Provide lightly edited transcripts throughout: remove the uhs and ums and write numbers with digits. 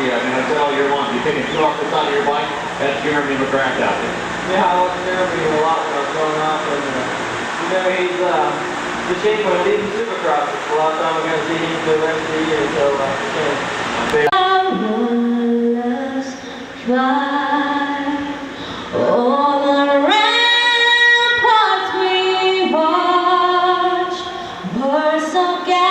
you. I mean, I said all year long, you take a shoe off the side of your bike, that's Jeremy McGrath out there. Yeah, I watched Jeremy a lot when I was growing up, and you know, he's the shape when leading Supercross. A lot of time we're going to see him for the rest of the year, so all the ramparts we watched were so gathered.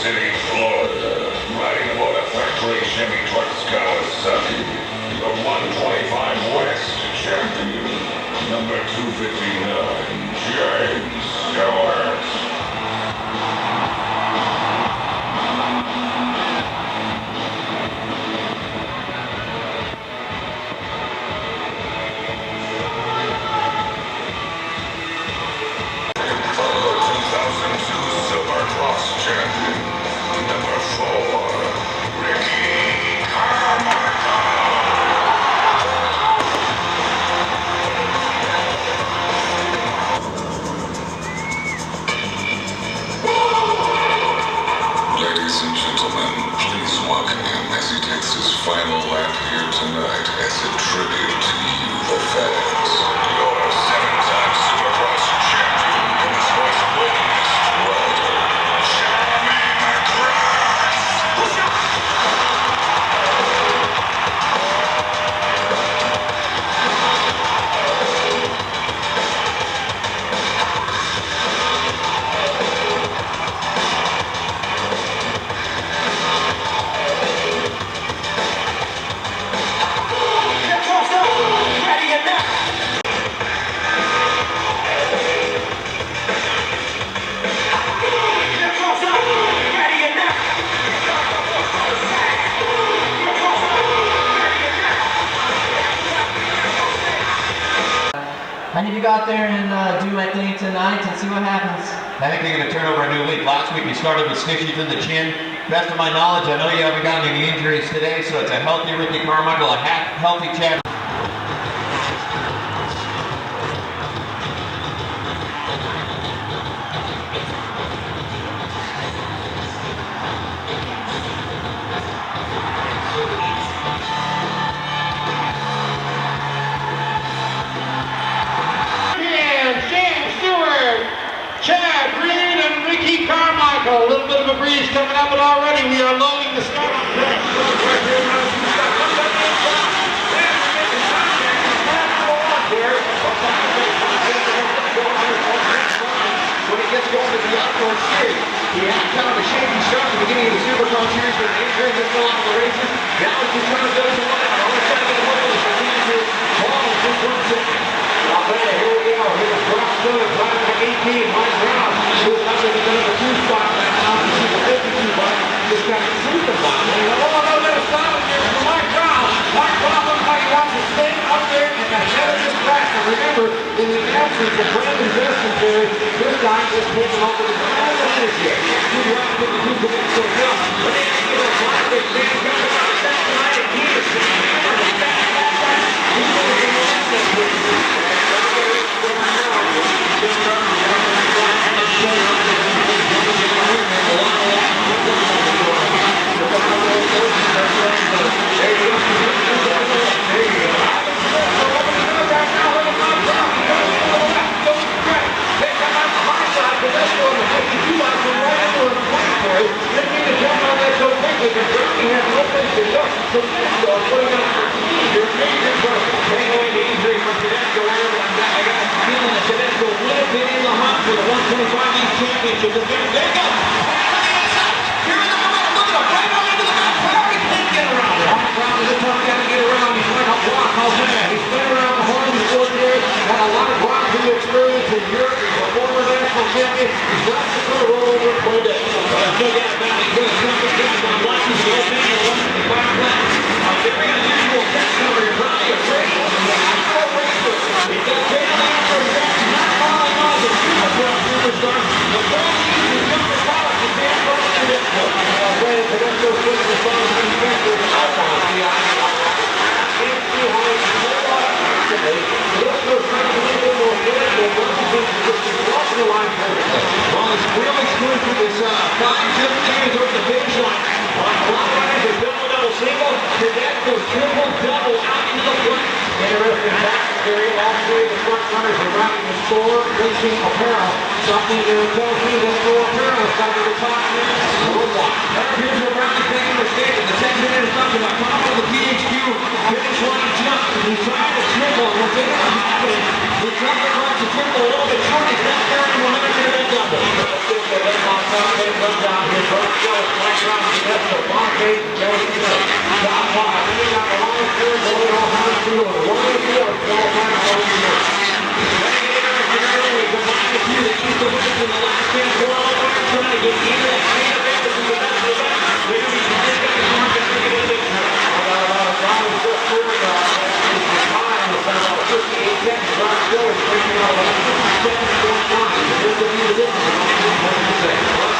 City, Florida, riding aboard a factory Chevy truck Kawasaki, the 125 West champion, number 259, James Stewart. Ladies and gentlemen, please welcome him as he takes his final lap here tonight as a tribute to you, the fans. Your seven-time Supercross champion and this horse winningest rider, Jeremy McGrath. I need to go out there and do my thing tonight and see what happens. I think they're going to turn over a new leaf. Last week you started with stitches in the chin. Best of my knowledge, I know you haven't gotten any injuries today, so it's a healthy Ricky Carmichael, a healthy Chad. A little bit of a breeze coming up, but already we are loading the start on track. When he gets going to the outdoor series, he had kind of a shaky start at the beginning of the Supercross series with injuries that fell off the races. Now he's trying to go to one out. All he's trying to get away with is the ball is just 1 second. Here we go. Here's Brock Miller, driving to 18. Mike Brown, who's up in the number 2 spot now. You see the 52 bike. Just got to see the bike. Oh, no, stop here for Mike Brown. Mike Brown looks like he wants to stay up there in the head of this track. And remember, in the absence of Brandon Justin there, this guy is taking over the ground energy. He's around 52 points so now. But they get a flag. They can't go out of that line. And he is Let's get the jump on that so quickly, but Bernie has opened putting on for your major trophy. Taking away the injury from Tedesco. I got a feeling that Tedesco would have been in the hunt for the 125 East Championship. There you go. Here in the momentum. Look at him. Right on into the back. He can't get around it. Brown is a tough guy to get around. He's like a block. How's that? He's been around the horn before here. Got a lot of boxing experience in Europe. He's a former national champion. He's not just going to roll over and play dead. No doubt about it. He's going to jump and down on watches the old man and 125 flat. A very unusual test number. You're probably afraid of the actual racer. He's got great lead for his back. Not falling off the superstar. The ball uses number 5 to stand for the Tedesco. Granted, Tedesco's putting the song in the center. Tedesco's trying to make it more critical. Walking the line perfectly. Well, it's really smooth for this 5-2 series over the finish line. Riders are double single. Tedesco's triple-double out into the front. Interesting fact, Gary, all three of the front runners are riding the store racing apparel. Something that tells me that no apparel is coming to the top worldwide. Here's what Riley's making a mistake. The 10-minute instruction by top of the PHQ finish line jump. He's trying to triple. What's going to happen? The jumper runs the triple a little bit short. He's not carrying momentum into that double. Top five. We got a long curve going on how to do it. 1 and 4 qualifying for the year. We combine the two that keep the wins in the last 10 qualifiers. Trying to get into that main event. This is the best of the best. They're going to be trying to get more guys to get into this. Ronald just threw the time was about 58 seconds. Ron still is bringing out about 57.9. This will be the difference.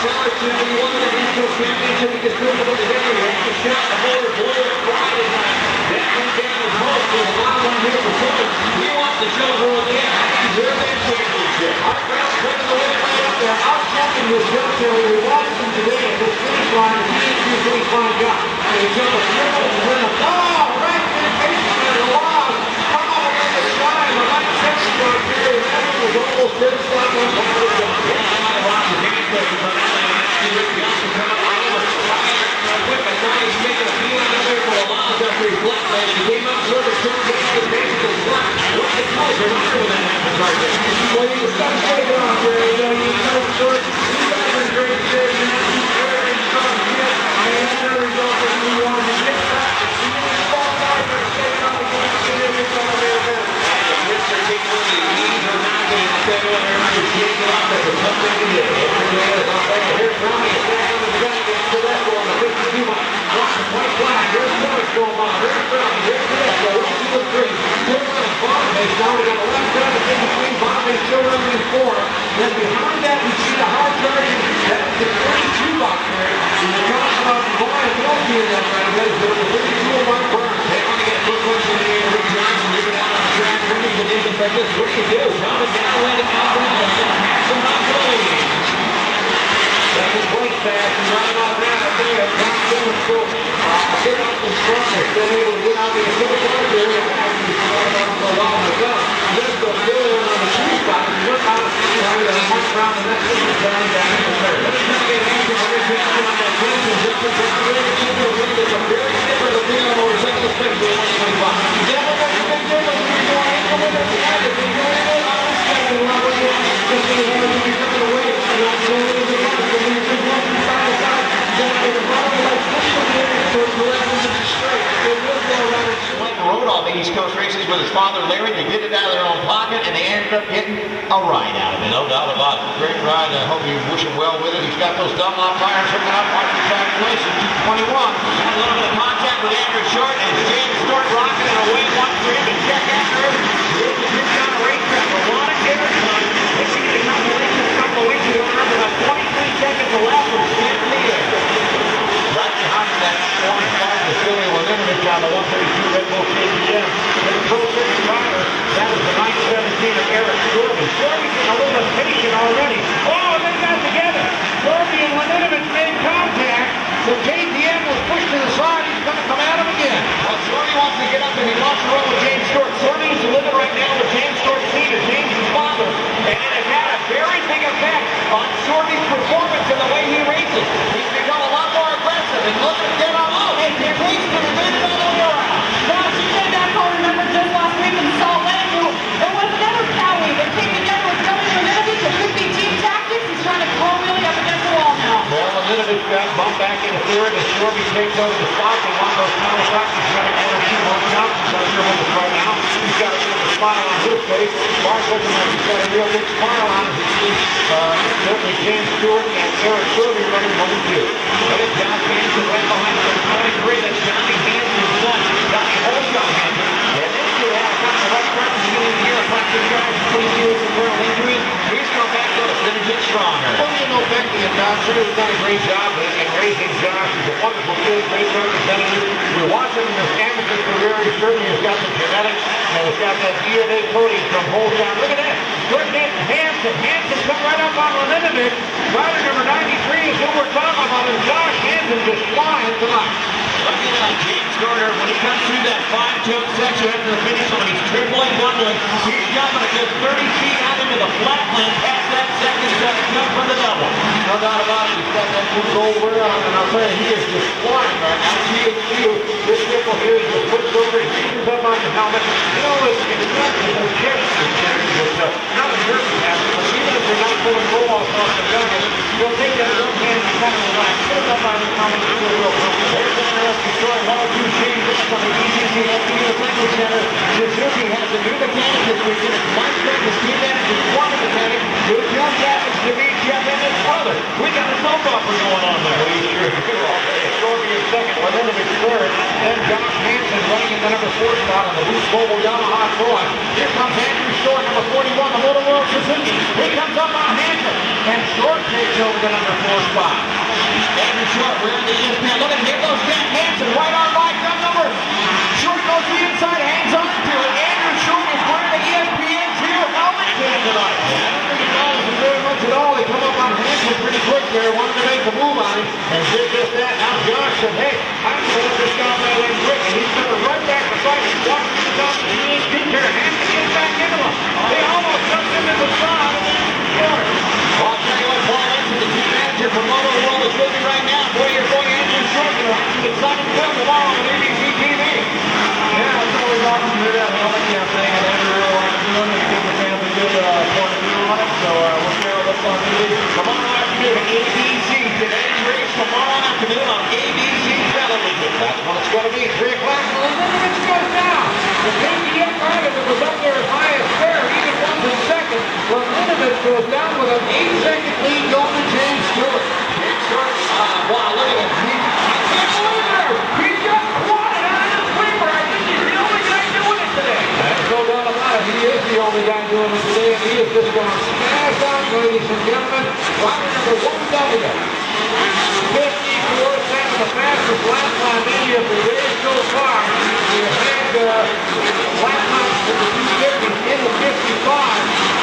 Sellers to the one that is the championship. He gets through the together. He has to shot the board. Boyer Pride is that comes down his post. There's a lot of one here for Sellers. He wants to show the world, yeah, I deserve that championship. Our crowd's putting the win right up there. Out-jumping this military. We watched him today at this finish line. He didn't do what he finally got. And he jumped a triple and win a right in the basement of the wall. Come on, let the shine. The right section on here. That one was almost finished on one part of the jump. He's making a feeling out there for a lot after he flat landed. He came up short of turn down his basically flat. What's the closer when that happens right there? Well, you just got to stay down there. You know, you know, short. You guys are great shape, man. He's very strong. I mean, that's the result that we wanted to get back. You need to fall back and stay down again. And then you're going to be a better. Mr. Kickwood, the knees are not going to stay on there. You're shaking off. That's a tough thing to do. Here's Ronnie standing on the gun against Tedesco on the 52 mile. Watching white flag. Here's Miller going by. Here's Brown. Here's Tedesco. 1, 2, 3. Still running Bonamage. Now we got the left side of the between. Bonamage still running in 4. Then behind that we see the hard charging. That's the 32 box there. And you're talking about Brian Wilkie in that right away. So the 32 of Mike Brown. They want to get a quick push in the air. Rick Johnson moving out on the track. Bringing the distance like this. What do you do? Coming down, letting out. Some possibilities. Second place pass and running off that. I think that's not doing so. Get up in front. They're still able to get out the middle part there. And actually started on for a while myself. This goes still in on the 2 spot. He went out of the right of the Mike Brown. The next one is down in the third. Let's try to get an answer for Rick Johnson on that Johnson jumping from the way to keep it away. There's a very different opinion over second space for 125. Yeah, but that's a big difference when you're going in the winner of the end. If you're going in on this second level, you're just going to have to be coming away. You're not going to the front. When you're just walking side to side, you're going to get a problem like this one here. So it's the left one is straight. It will go around and straight. Rode all the East Coast races with his father Larry. They did it out of their own pocket, and they ended up getting a ride out of it. No doubt about it. Great ride. I hope you wish him well with it. He's got those Dunlop tires hooking up. Watch the calculation. 221. Had a little bit of contact with Andrew Short, and James Stewart rocking it away. 1-3 to check after him. This is just on the racetrack. A lot of airtime. They see the calculation a couple of weeks ago. About 23 seconds left from standing in the air. Right behind that 45 to Philly Limited on the 132 Red Bull KTM. And Pro Series driver, that is the 917 of Eric Storby. Storby's getting a little impatient already. Oh, and they got together. Storby and Laninovich made contact. The KTM was pushed to the side. He's going to come at him again. Well, Stormy wants to get up, and he wants to run with James Stewart. Stormy is living right now with James Stewart's seat as James' father. And it has had a very big effect on Stormy's performance and the way he races. He's become a lot more aggressive. And look at him get on. Oh, and he's to the mid all the way around. third, and Stormy takes over the spot. They want those final shots. He's running one or two more Johnson's out here with us right now. He's got a bit of a smile on his face. Mark looking like he's got a real big smile on as he sees certainly James Stewart and Eric Stormy running 1-2. Look at John Hanson right behind number 23. That's Johnny Hanson's son. Johnny Holshot Hanson. And this kid had a couple of right front beginning of the year. Practice guys, please do some real injuries. He's come back to us, going to get stronger. Well, you know, Becky and Don Shirley's done a great job in raising Josh. He's a wonderful kid, great representative. We watch him in his amateur career. He certainly has got some genetics, and he's got that DNA coding from Holshot. Look at that. Good hit, Hanson. Hanson come right up on Liminovich. Rider number 93 is who we're talking about, and Josh Hanson just flying tonight. Look at James Garner when he comes through that 5-jump section after the finish line. He's tripling, doubling. He's jumping a good 30 feet out into the flatland past that second jump for the double. No doubt about it. He's got that good gold wear on, and I'll tell you, he is just flying right now. This triple here, he just puts over, he reaches up on the helmet. You know, it's not just a chest. It's not a nervous habit, but even if they're not pulling goal off the gun, he'll take that little hand and kind of relax. Put it up on his helmet and feel real comfortable. There's an interesting story. One or two shades up on the ECC Training Center. Suzuki has a new mechanic this weekend. It's Mike Craig, his team manager, former mechanic, who just happens to be Jeff and his brother. We got a soap opera going on there. We sure do. Stormy in second, Liminovich third, then Josh Hanson running in the number 4 spot on the Boost Mobile Yamaha Troy. Here comes Andrew Short, number 41, the Motor World Suzuki. Here comes up on Hanson, and Short takes over the number 4 spot. Andrew Short, wearing the ESPN. Look at him, here goes Jack Hanson, right on by gun number. Short goes to the inside, hangs on to it. Andrew Short is wearing the ESPN 2 helmet cam tonight. I don't think he follows him very much at all. He come up on Hanson pretty quick there, wanted to make a move on him, and did just that. Now Josh said, hey, I'm going to let this guy right in quick, and he's coming right back to fight. He's walking to the top of the ESP here. Hanson gets back into him. They almost jumped into the side, and then Short. Well, I'll tell you what, Paul Hanson, the team manager for Motor World, is with me right now. Boy, you're going Andrew Short. You're watching the Sun and Film tomorrow on ABC TV. Yeah, it's always awesome to do that helmet cam thing, and Andrew really likes doing it. He gives the fans a good point of view on it, so we'll see how it looks on TV. Tomorrow afternoon, ABC. Today's race tomorrow afternoon on ABC television. That's what it's going to be, 3 o'clock, and Liminovich goes down. The KTM rider that was up there as high as fair, even runs in second. Liminovich goes down with an 8-second lead going to James Stewart. James Stewart, wow, look at him. I can't believe it. He just quadded on his paper. I think he's the only guy doing it today. There's no doubt about it. He is the only guy doing it today, and he is just going to smash out, ladies and gentlemen. Rider number 1W. 54 seconds, the fastest lap time any of the days so far. We have had lap times for the 250s in the 55,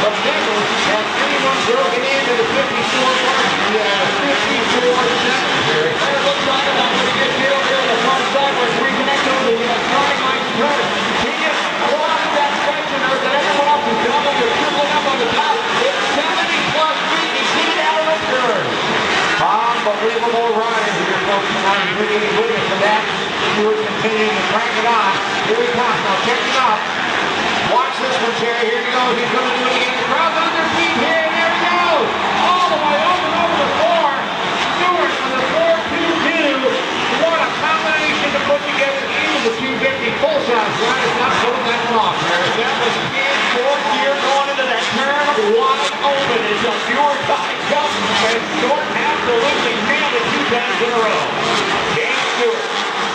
but never has anyone broken into the 54 mark. We have 54 seconds here. It looks like I'm going to get here over here on the front side where it's reconnected with the electronic line spreader. He just lost that section there that everyone else is doubling or tripling up on the top. It's 70+ feet. He hit it out of the turn. Unbelievable ride here, folks, tonight. You really need witness to that. Stewart continuing to crank it on. Here he comes. Now check him out. Watch this one, Jerry. Here he goes. He's going to do it again. The crowd's on their feet here, and there he goes. All the way over the floor. Stewart with a 4.22. What a combination to put together. Even the 250 full-size ride is not pulling that one off, Harris. That was in fourth gear going into that turn wide open as a pure tie jump. And Short absolutely nailed it 2 times in a row. James Stewart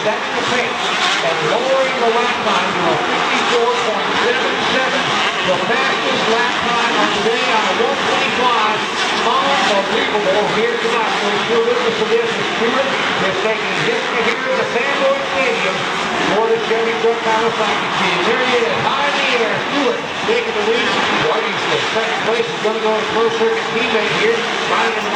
setting the pace and lowering the lap time to a 54.77. The fastest lap time of the day on a 125. Unbelievable here tonight. We're still witness to this. Stewart is taking history here at the Sanborn Stadium for the Chevy Truck Kawasaki team. There he is, high in the air. Stewart taking the lead. Whitingsley, second place, is going to go to close circuit teammate here. Riding in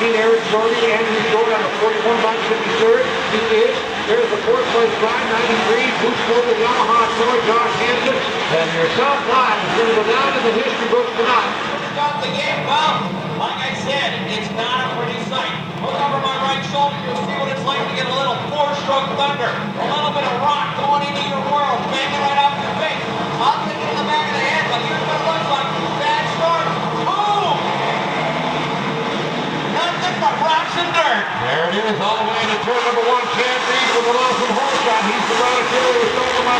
917, Eric Jordan. Andrew Short on the 41 by 53rd. He is. There's the 4th place ride, 93. Boost Mobile Yamaha Troy, Josh Hanson. And your top 5 is going to go down in the history books tonight. Stop the game, well, like I said, it's not a pretty sight. Look over my right shoulder, you'll see what it's like to get a little 4-stroke thunder. A little bit of rock going into your world, banging right off your face. I'll hit it in the back of the head, but here's what it looks like. Bad start. Boom! Nothing but rocks and dirt. There it is, all the way to turn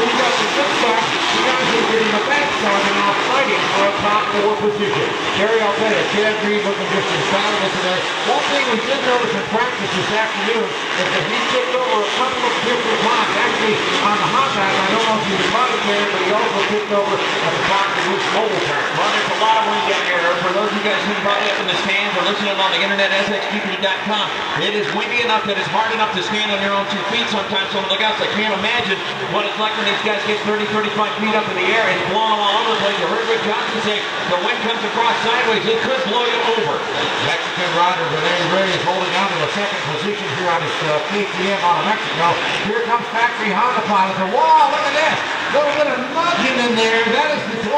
he got the good stuff. You guys are getting a bad start and now fighting for a top 4 position. Terry, I'll tell you, Chad Reed looking just infallible today. One thing we did notice in practice this afternoon is that he kicked over a couple of different times. Actually, on the hot back, I don't know if he was body carrying, but he also kicked over at the top of his mobile turn. Well, there's a lot of wind down here. For those of you guys who are up in the stands or listening on the internet, sxgp.com, it is windy enough that it's hard enough to stand on your own 2 feet sometimes. So look out, I can't imagine what it's like when these guys get 30, 35 feet up in the air. It's blowing them all over the place. You heard Rick Johnson say the wind comes across sideways. It could blow you over. Mexican rider Rene Ray is holding on to the second position here on his KTM out of Mexico. Here comes factory Honda pilot. Whoa, look at this. Little bit of nudging in there. That is the 28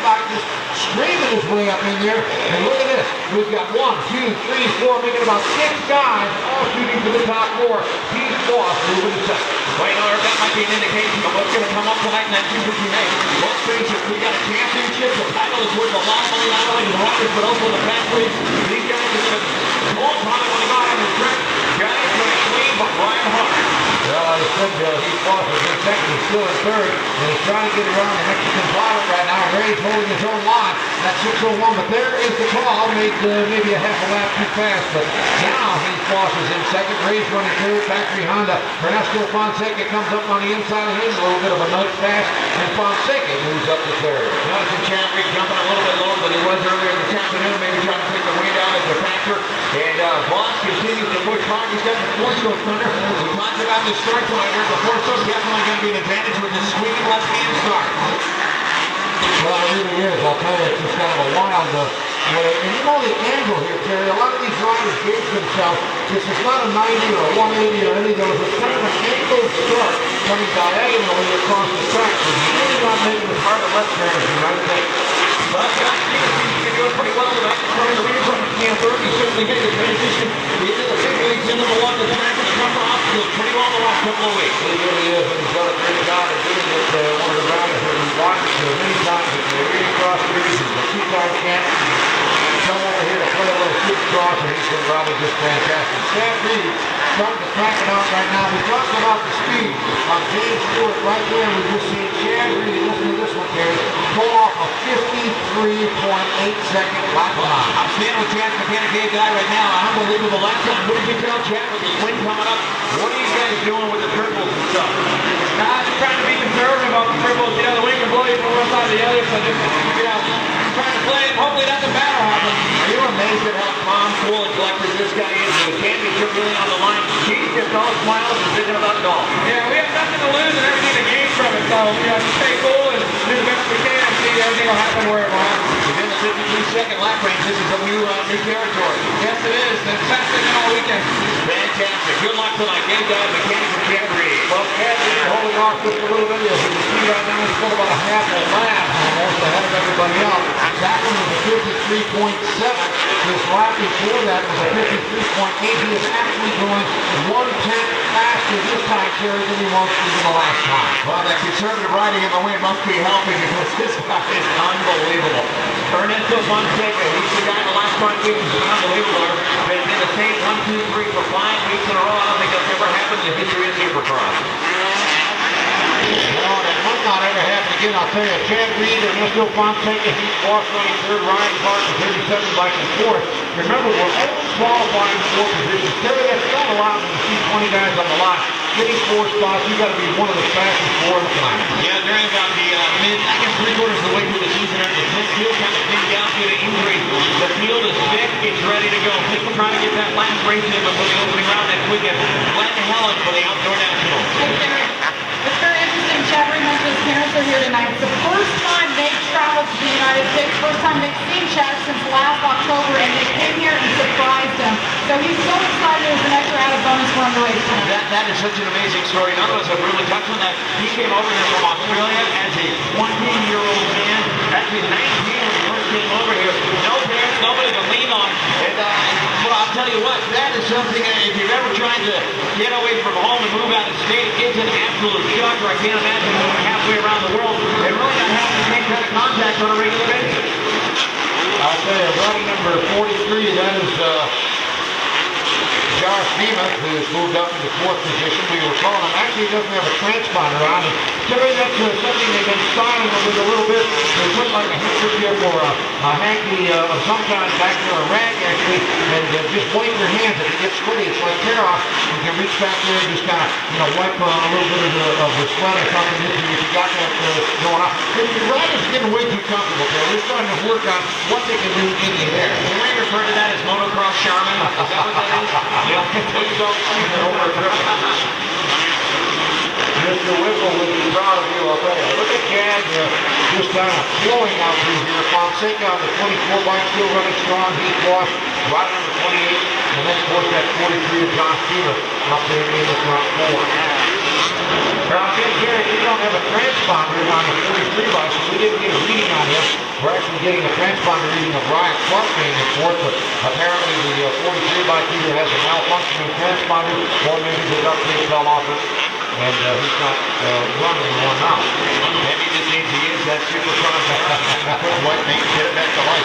bike just screaming his way up in there. And look at this. We've got 1, 2, 3, 4, making about 6 guys all shooting for the top 4. He's lost moving to second. Well, you know, that might be an indication of what's going to come up tonight in that 258. Let's face it, we got a championship. The title is worth a lot of money, not only to the riders, but also the factory. These guys are going to hold time when they go out on the track. Guys going to clean, but ride hard. Well, I said he's lost in second. He's still in third. And he's trying to get around the Mexican pilot right now. Ray's holding his own line. That's 6:01, but there is the call. Made maybe a half a lap too fast, but now he's lost in second. Ray's running third. Factory Honda. Ernesto Fonseca comes up on the inside of him. A little bit of a nudge pass, and Fonseca moves up to third. Noticing Chad Reed jumping a little bit lower than he was earlier this afternoon, maybe trying to take the wind out of the factor. And Vaughn continues to push hard. He's got the 4-stroke thunder. We talked about the start tonight. The 4-stroke definitely going to be an advantage with the swinging left-hand start. Well, it really is. I'll tell you, it's just kind of a wild way. And you know the angle here, Terry. A lot of these riders gauge themselves. This is not a 90 or a 180 or any of those. It's kind of an angled start coming diagonally across the track. So it's really not making as hard a left turn as you might think. But Josh Stevens seems to be doing pretty well tonight. Trying to read from Camp 3rd. He certainly made the transition. He did the big leagues into the one, the track, and the jumper off. He did pretty well the last couple of weeks. He really is, and he's done a great job of doing it. One of the riders that we've watched many times at the Arena Cross Series. He's a 2-time champ. Come over here to play a little supercross, and he's been probably just fantastic. Chad Reed starting to crack it out right now. We talked about the speed of James Stewart right there. We just seen Chad Reed, listen to this one, Terry, pull off a 53.8-second lap time. I'm standing with Chad Mechanic guy right now. Unbelievable lap time. What did you tell Chad with the wind coming up? What are you guys doing with the triples and stuff? Just trying to be conservative on the triples. You know, the wind can blow you from one side to the other, so just, trying to play it. Hopefully nothing bad will happen. Are you amazed at how calm, cool, and collected this guy is? The championship really on the line. He's just all smiles and thinking about golf. Yeah, we have nothing to lose and everything to gain from it, so just stay cool and do the best we can and see everything will happen where it will happen. Within the 53-second lap range, this is a new territory. Yes, it is. The best thing all weekend. Fantastic. Good luck tonight. Game guy, Mechanic for Chad Reed. Well, Chad Reed holding off just a little bit. As you can see right now, he's still about a half a lap almost ahead of everybody else. That one was a 53.7. His lap before that was a 53.8. He is actually going 1/10 faster this time, Terry, than he was even the last time. Well, that conservative riding in the wind must be helping because this guy is unbelievable. Ernesto Fonseca, he's the guy the last 5 weeks is unbelievable. Been in the same 1, 2, 3 for 5 weeks in a row. I don't think that's ever happened in the history of Supercross. Well, that might not ever happen again. I'll tell you, Chad Reed and Ernesto Fonseca, he's lost running third, Ryan Barton, 37 bike and fourth. Remember, we're only qualifying for positions. Terry, that's not a lot when you see 20 guys on the lot. Getting 4 spots, you got to be one of the fastest 4 in the planet. Yeah, during about the I guess 3/4 of the way through the season, the field kind of pinned down due to injury. The field is thick, it's ready to go. People trying to get that last race in before the opening round next weekend. Glenn Helen for the Outdoor Nationals. It's very interesting. Chad Reed mentioned his parents are here tonight. It's the first time they've traveled to the United States, first time they've seen Chad since last October, and they came here and surprised him. So he's so excited. There's an extra added bonus for him to race tonight. That is such an amazing story. None of us have really touched on that. He came over here from Australia as a 20-year-old man. Actually 19 when he first came over here. No parents, nobody to lean on. And well, I'll tell you what, that is something, if you've ever tried to get away from home and move out of state, it's an absolute shocker. I can't imagine moving halfway around the world and really not having the same kind of contact on a regular basis. I'll tell you, riding number 43, that is Josh Beeman, who has moved up into 4th position. We were calling him. Actually, he doesn't have a transponder on. And typically that's something they've been styling him with a little bit. They put like a handkerchief or a hanky of some kind back there, a rag actually, and just wipe your hands. If it gets sweaty, it's like tear off. You can reach back there and just kind of, wipe a little bit of the sweat or something if you got that going on. The riders are getting way too comfortable there. We're starting to work on what they can do in the air. Can we refer to that as motocross Charmin? Is that what that is? Please don't see it over a Mr. Whipple would be proud of you, I'll tell you. Look at Chad just kind of flowing out through here. Fonseca on the 24 bike still running strong. Heat lost right on the 28. And then, of course, that 43 of Josh Beeman up there in the front 4. Now, again, Gary, we don't have a transponder on the 43 bike, so we didn't get a reading on him. We're actually getting a transponder reading of Ryan Clark being in 4th, but apparently the 43 bike either has a malfunctioning transponder or maybe the duct tape fell off it. And he's not running one now. Maybe he just needs to use that supercross white paint to get it back to life.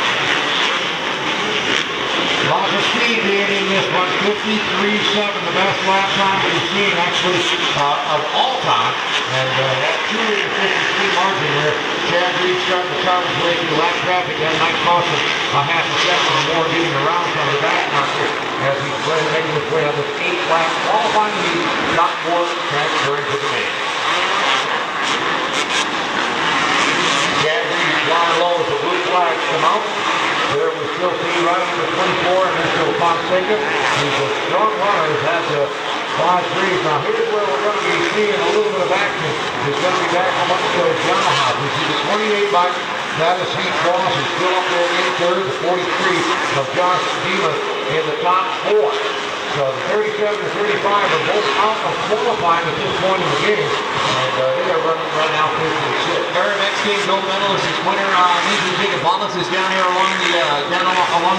Lots of speed being in this one, 53.7, the best lap time we've seen actually of all time. And that 250 speed margin there. Chad Reed starting to carve his way through lap traffic. That might cost him a half a second or more getting around from the back marker as he's making his way on this 8th lap, qualifying lead, top 4 transferring to the main. Chad Reed flying low as the blue flags come out. There we still see right under 24 and Mr. Fonseca. He's a strong runner. He's had 5-3s. Now here's where we're going to be seeing a little bit of action. He's going to be back on those Yamaha. We see the 28 bike. That is Heat Cross. He's still up there in 3rd. The 43 of Josh Beeman in the top 4. So the 37 and 35 are both out of qualifying at this point in the game. And they are running right now 56. Our next game gold medalist is winner Nathan Jacob Wallace is down here along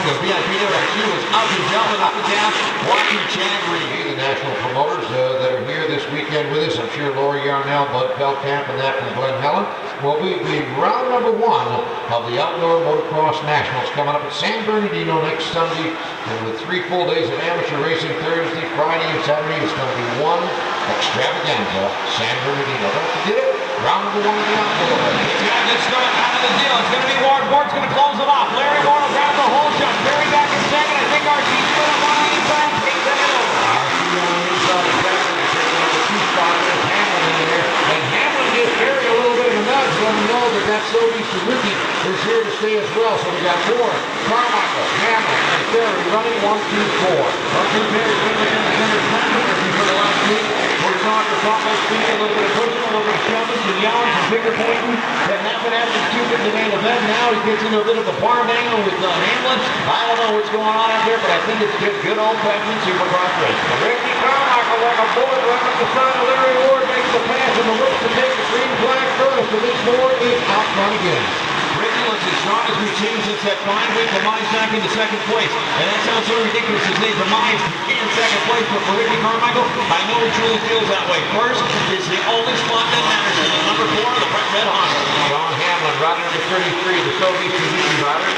the VIP there. He was up and down and up and down watching Chad Reed. The national promoters that are here this weekend with us. I'm sure Lori Yarnell, Bud Feldkamp, and that from Glen Helen. Well, we round number 1 of the Outdoor Motocross Nationals coming up at San Bernardino next Sunday. And with 3 full days of amateur racing Thursday, Friday, and Saturday, it's going to be one extravaganza, San Bernardino. Don't forget it. Round number 1 of the Outdoor. Yeah, just going out of the deal. It's going to be Ward. Ward's going to close it off. Larry Ward will grab the whole shot. Barry back in second. I think RC's going to run on the inside and take that over. RC on the inside of Jackson is taking on the 2 spot. There's Hamlin in there. And Hamlin gives Barry a little bit of a nudge. Let him know that Sobe Suzuki is here to stay as well. So we got Ward, Carmichael, Hamlin, and Barry running 1, 2, 4. Arthur Barry quickly in the center for the last week. We're talking to Thomas speed, a little bit of pushing, a little bit of shoving, some yelling, some finger pointing. That happened after the 250 main event. Now he gets into a bit of a barn angle with Hamlin. I don't know what's going on out there, but I think it's just good old-fashioned supercross racing. Ricky Carmichael like a bullet right up the side of Larry Ward makes the pass and the whip to take the green flag first. And this Ward is out front again. Ricky looks as strong as we've seen since that 5-week demise back into 2nd place. And that sounds so ridiculous as they demise in 2nd place. But for Ricky Carmichael, I know he truly feels that way. First is the only spot that matters. And number 4, the Brett Red Honda. John Hamlin, rider number 33, the Sobe Suzuki rider.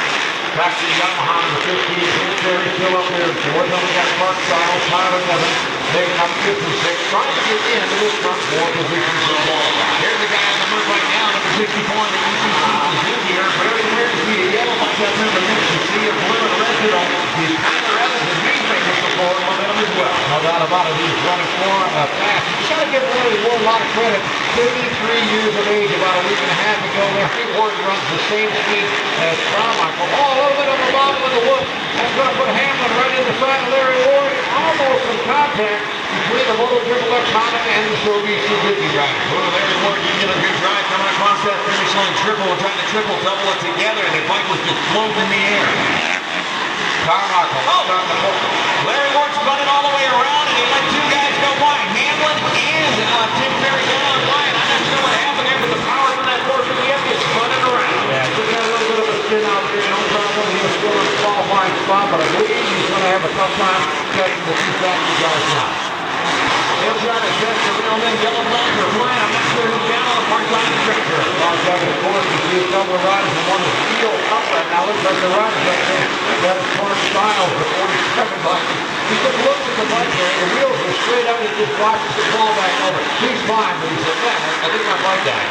Back to the Yamaha number 15. Here's Barry still up there. Fourth, we got Mark Stiles, Tyler Evans, making up 56, trying to get into this front 4 position for qualifying. Here's the guy on the move right now, number 64 in the Suzuki here. Very weird to see a yellow like that number next to see a blue and a red bit on. He's Tyler Evans, and he's making some forward momentum as well. No doubt about it. He's running fast. You got to give Larry Ward a lot of credit. 33 years of age, about a week and a half ago. Larry Ward runs the same speed as Carmichael. Oh, a little bit on the bottom of the wood. That's going to put Hamlin right in the side of Larry Ward. Almost some contact between the Moto Triple X Honda and the Sobe Suzuki rider. Well, Larry Ward didn't get a good drive coming across that finish line. Trying to triple double it together, and the bike was just floating in the air. Carmichael. Starting to pull. Larry Ward's running all the way around, and he let 2 guys go wide. Hamlin and Tim Ferry down on wide. I'm not sure what happened there, but the power from that force in the end is running around. Yeah, just got a little bit of a spin out there. No problem. He was still in the qualifying spot, but I believe he's going to have a tough time catching the 2 factory guys now. They'll try to test the real men. Yellow flags are flying. I'm not sure who's down on the far side of the track here. Long back and forth, you see a couple of riders, and one is real up right now. Looks like the riders up there. That is Torrance Stiles, the 47 bike. He took a look at the bike there, the wheels were straight up, and he just watched the ball back over. He's fine, but he said, man, I think my bike died.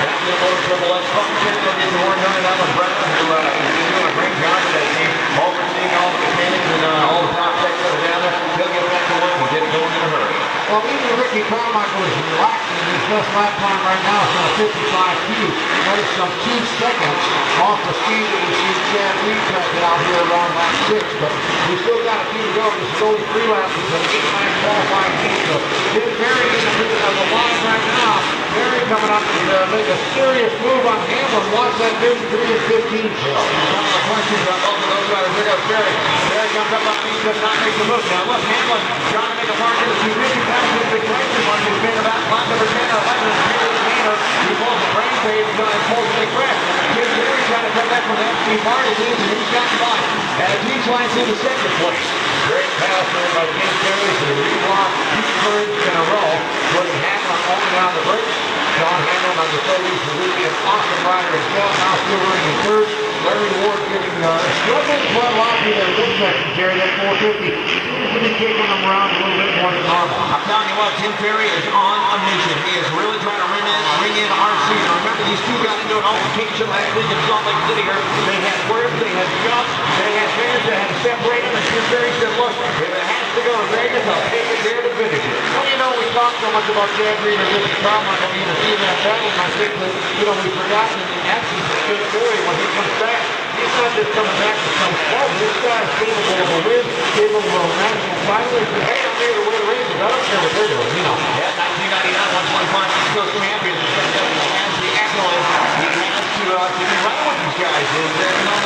That's the motor triple X function. We'll get to work on it out with Brennan, who is doing a great job with that team, overseeing all the mechanics and all the top techs that are down there. He'll get back to work and get it going in a hurry. Well, even Ricky Carmichael is relaxing. His best lap time right now is on a 55Q. That is some 2 seconds off the speed that we see Chad Reed tracking out here around lap 6. But we still got a few to go. This is only 3 laps. It's an 8-lap qualifying team. So Tim Perry in the middle of the line right now. Perry coming up to make a serious move on Hamlin. Watch that 53 and 15 show. Some of the questions on both of those guys. Here goes Perry. Perry comes up on speed, does not make the move. Now look, Hamlin trying to make a mark in the 250. His big racing mark has been about lap number 10 or 11 in the gainer. He pulls the brain phase and pulls the crash. Tim Perry trying to come back from that speed mark. It is, and he's got by. As he slides into second place. Great pass there by Tim Perry to relock 2 turns in a row, putting Hamlin only on the brakes. John Hamlin on the 30s, Suzuki, an awesome rider as well. Now still running in third. Larry Ward getting struggling quite a lot through their mid section, Jerry. That 450 seems to be kicking them around a little bit more than normal. I'm telling you what, Tim Perry is on a mission. He is really trying to ring in RC. Now remember, these two got into an altercation last week in Salt Lake City here. They had words, they had jumps, they had fans that had to separate them, and Tim Perry said, look, if it has to go to Vegas, I'll take it there to finish it. Well, you know, we talk so much about Chad Reed or Ricky Carmichael being a female battle, and I think that, you know, we've forgotten in the absence of Tim Perry when he comes back. He's not just coming back to some club. This guy is capable of a win, capable of a national title. He said, hey, I'm here to win races. I don't care what they're doing, you know. Yeah, 1999, 125 East Coast champion. He has the accolade. He has to be right with these guys. And, you know,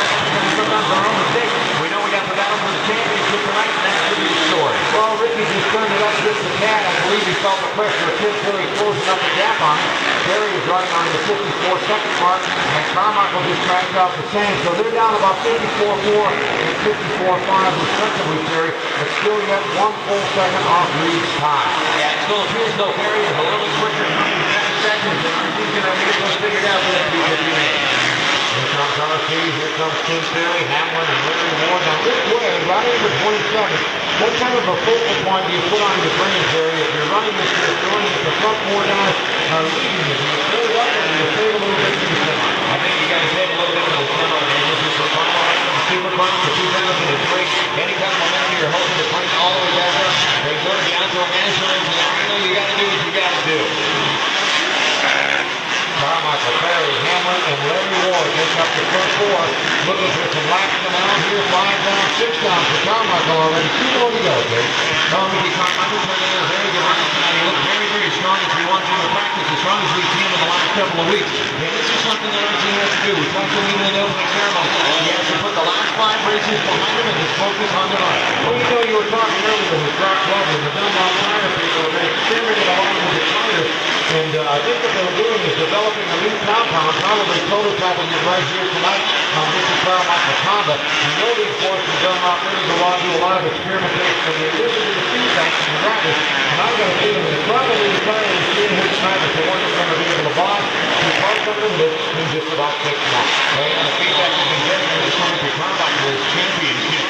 sometimes our own mistakes. We know we got the battle for the championship tonight, and that's the story. Well, Ricky just turned it up just a tad. I believe he felt the pressure of Tim Perry closing up the gap on him. Perry is running on the 54-second mark, and Carmichael just cracked out the same. So they're down about 54.4 and 54.5 respectively, Perry, but still yet 1 full second off Reed's time. Yeah, it still appears though Perry is a little quicker than the seconds, and RC's going to get those figured out for that 250. Here comes RC, here comes Tim Perry, Hamlin, and Larry Ward. Now this way, right over 20 seconds. What kind of a focal point do you put on your brain, Perry? If you're running this, you're throwing it, the front 4 guys are leading you. Do you throw it up or do you save a little bit to the semi? I think you got to save a little bit for the semi, man. This is the final round of the Supercross for 2003. Any kind of momentum you're hoping to bring all the way back up. They go down to a national, and I know you got to do what you got to do. Carmichael, Perry, Hamlin, and Larry Ward make up the front 4. Looking for some laps coming out here. 5 down, 6 down for Carmichael already. 2 more to go, Dave. Ricky Carmichael turned in a very good run tonight. He looked very, very strong as we watched him in practice, as strong as we've seen him in the last couple of weeks. And this is something that RC has to do. We talked to him even in the opening ceremony. He has to put the last 5 races behind him and just focus on tonight. Well, you know, you were talking earlier with Brock Glover, the Dunlop tire people, they experimented a lot with the tires. And I think what they're doing is developing a new compound, probably prototyping it right here tonight on Ricky Carmichael's Honda. You know these boys from Dunlop really go out and do a lot of experimentation, and they listen to the feedback from the riders. And I'm going to say that it's probably the tire is being here tonight is the one that's going to be able to buy two parts under the hood in just about 6 months. And the feedback has been good, and this one Ricky Carmichael is championship.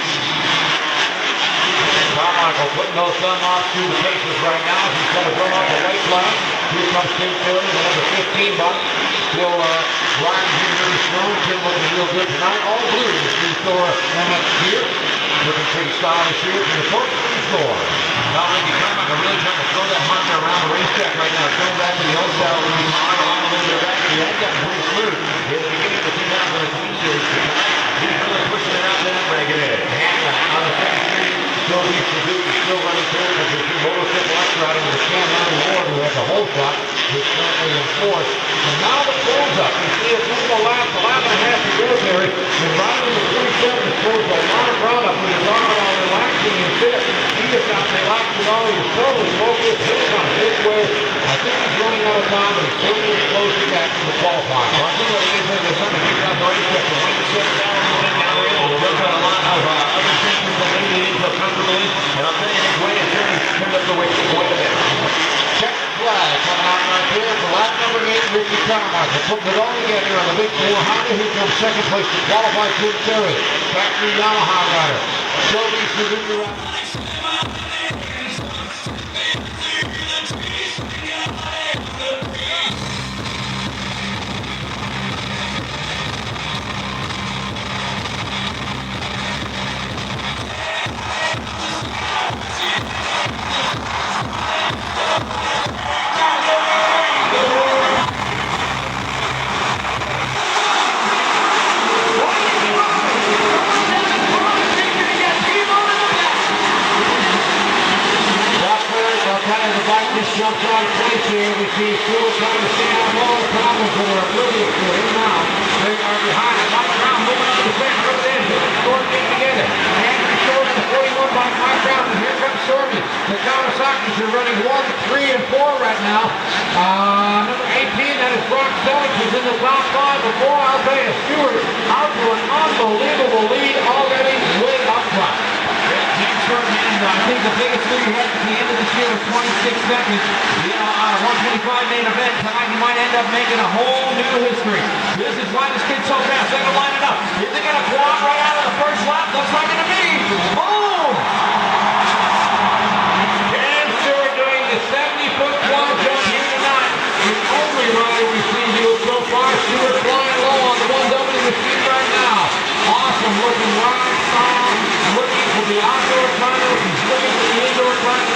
Carmichael putting those Dunlops through the paces right now. He's going to run off the late line. Here comes Tim Perry, the number 15 box. Still riding here really strong. Tim looking real good tonight. All blue in the three-store MX gear. Looking pretty stylish here from the Torque three-store. Now Ricky Carmichael really trying to throw that Honda around the racetrack right now. Going back to the old style when he's on a little bit back. He had gotten pretty smooth in the beginning of the 2020 series. He's really pushing it out to that break it in. Hamlin on the 53. Still needs to do, he's still running third with his motorcycle extra out into the Cam Ward, who has a whole shot. He's currently in 4th. And now the phone's up. You see it's one more lap, a lap and a half to go, Terry. And riding in the 27 scores a lot of ground up when you're talking about relaxing and fit. He just not relaxing all. He's totally focused. He'll come this way. I think he's running out of time, but he's certainly close to that to the qualifying. Well, I think what it is they're trying to figure out the racetrack. The wind is getting down a little bit. Now they're able to work on a lot of other sections that they need to comfortably. And I'll tell you, this way is turned up the way quite a bit. Check flag coming out right there for lap number 8, Ricky Carmichael. Putting it all together on the big 4 Honda. Here comes second place to qualify Tim Perry. Factory Yamaha rider. Shelby Suzuki rider. trying to stay out of all the problems that are oblivious to him now. They are behind it. Mike Brown moving up to the center of the end. Short getting together. Andrew Short at the 41 by Mike Brown. And here comes Sorby. The Kawasaki's are running 1, 3, and 4 right now. Number 18, that is Brock Selleck, who's in the top 5. But boy, I'll tell you, Stewart out to an unbelievable lead already way up front. James Ferdinand, I think the biggest lead he had at the end of this year was 26 seconds. You know, on a 125 main event tonight, he might end up making a whole new history. This is why this kid's so fast. They're going to line it up. Is it going to quad right out of the first lap? Looks like it'll be. Boom! James Stewart doing the 70-foot quad jump here tonight. The only rider we've seen do it so far. Stewart flying low on the 1W machine right now. Awesome looking ride. Looking for the outdoor tunnel. He's looking for the indoor tunnel.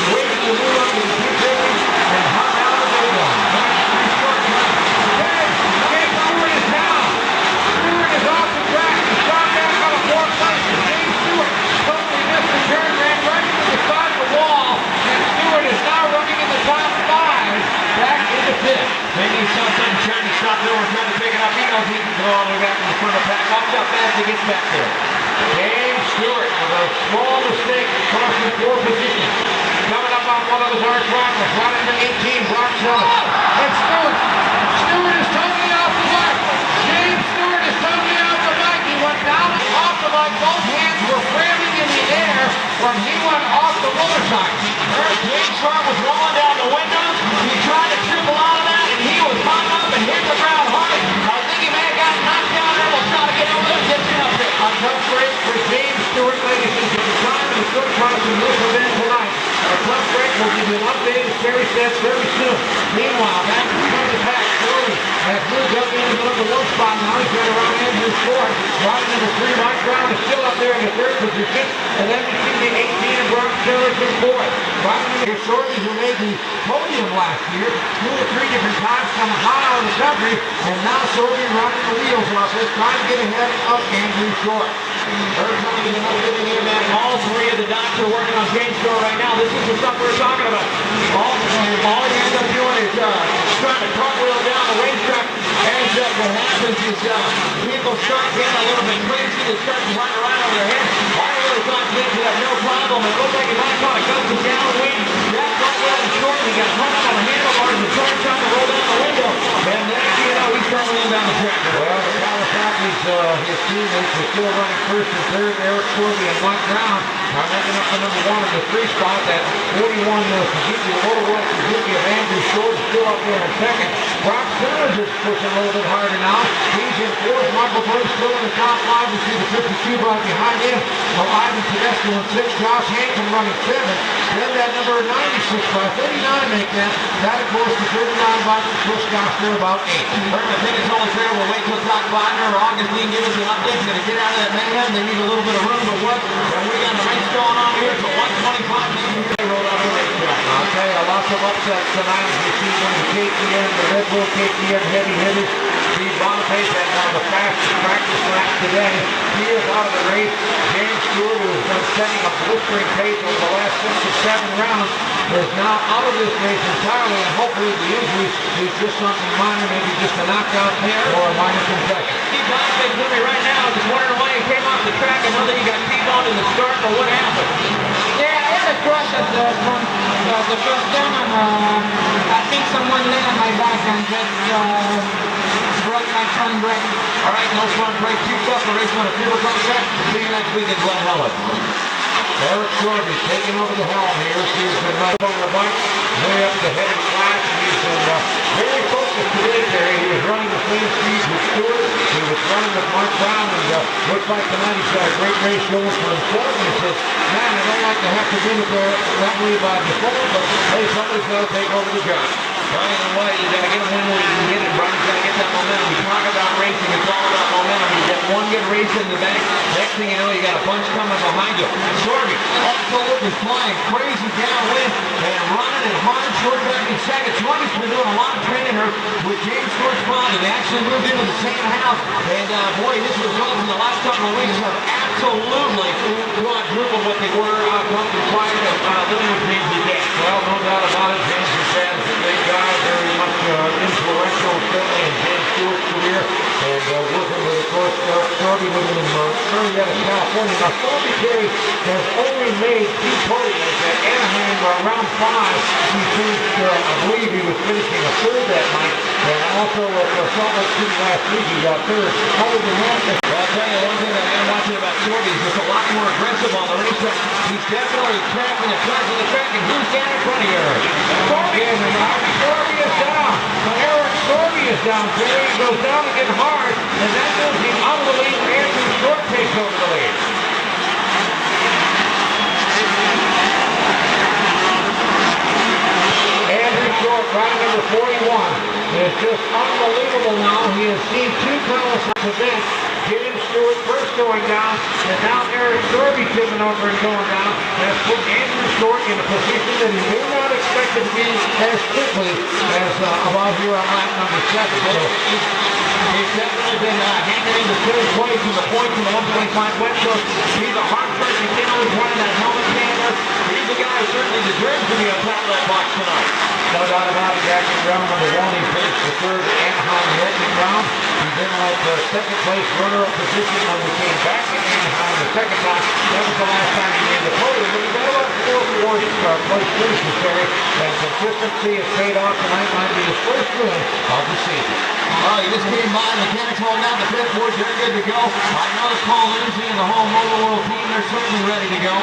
Waiting to move up to the 250 and hop out of the big one. James Stewart is down. Stewart is off the track. He's gone back on a 4th place. James Stewart totally missed the turn, ran right into the side of the wall. And Stewart is now running in the top 5 back into 5th. Maybe he saw something shiny, stopped over, trying to pick it up. He knows he can go all the way back in the front of the pack. Watch how fast he gets back there. James Stewart with a small mistake costing 4 positions. Coming up on one of his arch rivals, right number 18, Brock Selleck. And Stewart is totally off the bike. James Stewart is totally off the bike. He went down off the bike. Both hands were flailing in the air when he went off the motorcycle. James Stewart was rolling down the window. He tried to triple out of that, and he was hung up and hit the ground hard. I think he may have got knocked down there. We'll try to get over there and get him up there. A tough break for James Stewart, ladies and gentlemen. Time of the Supercross in this event tonight. A tough break. We'll give you an update as Terry says very soon. Meanwhile, back in front of the pack, Sorby has moved up into the number 1 spot. Now he's right around Andrew Short. Riding number 3, Mike Brown is still up there in the 3rd position. And then we see the 18 and Brock Selleck in 4th. Riding number Sorby, who made the podium last year, 2 or 3 different times coming hot out of the country. And now Sorby riding the wheels off it, trying to get ahead of Andrew Short. They're coming in another getting in that. All 3 of the docs are working on James Stewart right now. This is the stuff we're talking about. All you end up doing is trying to cartwheel down the racetrack. Ends up what happens is people start getting a little bit crazy. They start to run around over their head. I really thought James would have no problem. It looks like he might have caught a gust of downwind. That cartwheel is short. He got hung up on the handlebars and started trying to roll down the window. And next thing you know, he's cartwheeling down the track. Well, the Kawasaki's, his teammates are still running 1st and 3rd. Eric Sorby and Mike Brown are making up the number 1 and the 3 spot. That 41 Suzuki, Motorwell Suzuki of Andrew Short is still up there in 2nd. Brock Selleck is pushing a little bit harder now. He's in 4th. Michael Bruce still in the top 5. We see the 52 right behind him. Ivan Tedesco in 6th. Josh Hankin running 7th. Then that number 96 by 39 make that. That, of course, the 39 by Chris Goster about 8. I think it's only fair we'll wait till Todd Wagner or Augustine give us an update. Going to get out of that mayhem. They need a little bit of room, but what? We got the race going on here. It's a 125 maybe. They rolled out the racetrack. I'll tell you, lots of upsets tonight as we see one of the KTM, the Red Bull KTM heavy hitters. Steve Boniface had one of the fastest practice laps today. He is out of the race. James Stewart, who has been setting a blistering pace over the last 6 or 7 rounds, is now out of this race entirely, and hopefully the injury is just something minor, maybe just a knockout or a minor concussion. Steve Boniface with me right now. Just wondering why he came off the track. I know that he got T-boned in the start, but what happened? Yeah, I had a crash at the first turn, and I think someone lay on my back and just broke my front brake. All right, no front brake. Too tough for race winner. Supercross track. See you next week in Glen Helen. Eric Sorby taking over the helm here. He's been right on the bike, way up the head of the class. He's been very focused today, Terry. He was running the same speed with Stewart. He was running with Mike Brown, and looks like tonight he's got a great race going for himself. And he says, man, I don't like to have to do it that way by default, but hey, somebody's got to take over the job. Well, you know what? You got to get a win where you can get it. Brian's got to get that momentum. We talk about racing. It's all about momentum. You get one good race in the bank. Next thing you know, you got a bunch coming behind you. Sorby, absolutely flying crazy downwind and running it hard. Short back in 2nd. Sorby's been doing a lot of training here with James Stewart's father. They actually moved into the same house. And boy, his results in the last couple of weeks have absolutely quadrupled what they were prior to living with James again. Well, no doubt about it. James is a great guy, very much Stormy living in Murrieta, California. Now, Stormy Terry has only made 2 podiums at Anaheim around 5. He finished, I believe he was finishing a 3rd that night, and also at Salt Lake City last week he got 3rd. Other than that, Well, I'll tell you one thing that I am watching about Stormy is just a lot more aggressive on the racetrack. He's definitely tracking the sides of the track, and who's down in front of you? again, and Stormy is down. So Eric Stormy is down. Terry goes down again hard, and that moves him out of the lead. Andrew Short takes over the lead. Andrew Short, rider number 41, is just unbelievable now. He has seen 2 penalties at the event. Jim Stewart first going down, and now Eric Stormy tipping over and going down. That's put Andrew Short in a position that he may not expect to be as quickly as about here on lap number 7. So He's definitely been hanging in the 3rd place in the points in the 125 West Coast. He's a hard-charging kid who's running that helmet canvas. He's the guy who certainly deserves to be on top of that box tonight. no doubt about it, Jack in round number 1, he finished the 3rd at Anaheim the opening round. He then led the 2nd place runner-up position when we came back to Anaheim the 2nd time. That was the last time he made the podium, but he got about 4th place finishes, Terry. And consistency has paid off tonight. Might be his first win of the season. Oh, he just came by. Mechanics holding out the pit boys. They're good to go. I know the Paul Lindsay and the whole Motor World team, they're certainly ready to go.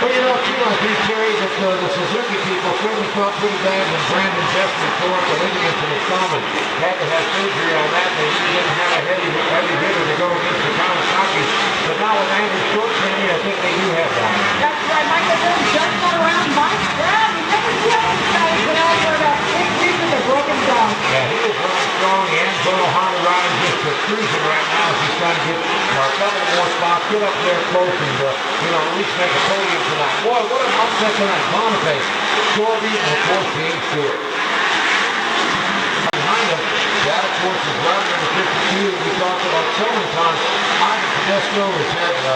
But you know, too, I think, Terry, that the Suzuki people certainly felt pretty bad when Brandon Jesper tore up the ligaments in his thumb and had to have surgery on that. They didn't have a heavy hitter to go against the Kawasaki. But now with Andrew Short training, I think they do have one. That's right, Michael Burns just got around Mike Brown. You never see how these guys put out for about 6 weeks with a broken thumb. Yeah, he was running strong. Antonio Honda riding just cruising right now as he's trying to get a couple more spots, get up there close and, at least make a podium tonight. Boy, what an upset tonight. Boniface, Corby, and of course James Stewart. Behind him, that of course is round number 52. We talked about so many times. Ivan Tedesco has had a